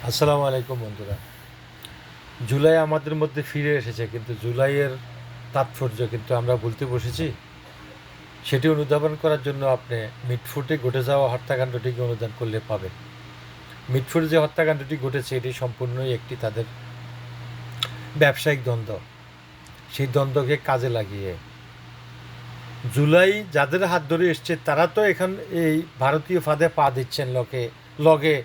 আসসালামু আলাইকুম বন্ধুরা। জুলাই আমাদের মধ্যে ফিরে এসেছে, কিন্তু জুলাইয়ের তাৎপর্য কিন্তু আমরা ভুলতে বসেছি। সেটি অনুধাবন করার জন্য আপনি মিটফুটে ঘটে যাওয়া হত্যাকাণ্ডটিকে অনুধাবন করলে পাবেন। মিটফুটে যে হত্যাকাণ্ডটি ঘটেছে এটি সম্পূর্ণই একটি তাদের ব্যবসায়িক দ্বন্দ্ব। সেই দ্বন্দ্বকে কাজে লাগিয়ে জুলাই যাদের হাত ধরে এসছে তারা তো এখন এই ভারতীয় ফাঁদে পা দিচ্ছেন। লগে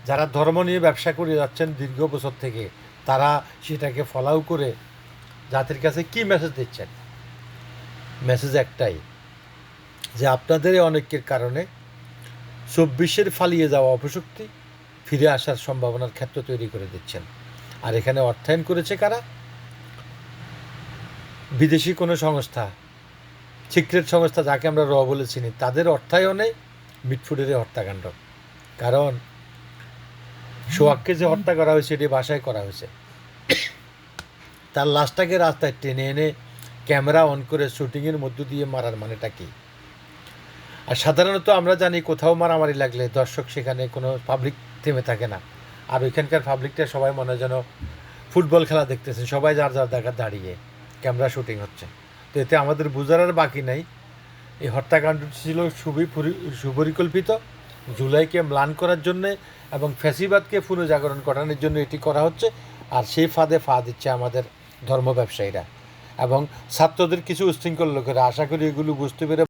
যারা ধর্ম নিয়ে ব্যবসা করে যাচ্ছেন দীর্ঘ বছর থেকে, তারা সেটাকে ফলাও করে জাতির কাছে কি মেসেজ দিচ্ছেন? মেসেজ একটাই, যে আপনাদের অনেকের কারণে 24-এর ফালিয়ে যাওয়া অপশক্তি ফিরে আসার সম্ভাবনার ক্ষেত্র তৈরি করে দিচ্ছেন। আর এখানে অর্থায়ন করেছে কারা? বিদেশি কোনো সংস্থা, সিক্রেট সংস্থা, যাকে আমরা বলে চিনি, তাদের অর্থায়নে মিটফুটের হত্যাকাণ্ড। কারণ সোহাগকে যে হত্যা করা হয়েছে এটি বাসায় করা হয়েছে। তার লাশটাকে রাস্তায় টেনে এনে ক্যামেরা অন করে শুটিংয়ের মধ্য দিয়ে মারার মানেটা কী? আর সাধারণত আমরা জানি কোথাও মারামারি লাগলে দর্শক সেখানে কোনো পাবলিক থেমে থাকে না। আর ওইখানকার পাবলিকটা সবাই মনে যেন ফুটবল খেলা দেখতেছে, সবাই যার যার জায়গা দাঁড়িয়ে ক্যামেরা শুটিং হচ্ছে। তো এতে আমাদের বোঝার আর বাকি নাই এই হত্যাকাণ্ডটি ছিল সুপরিকল্পিত, জুলাইকে ম্লান করার জন্যে এবং ফ্যাসিবাদকে পুনর্জাগরণ করানোর জন্য এটি করা হচ্ছে। আর সেই ফাঁদে দিচ্ছে আমাদের ধর্ম ব্যবসায়ীরা এবং ছাত্রদের কিছু উশৃঙ্খল লোকেরা। আশা করি এগুলো বুঝতে পেরে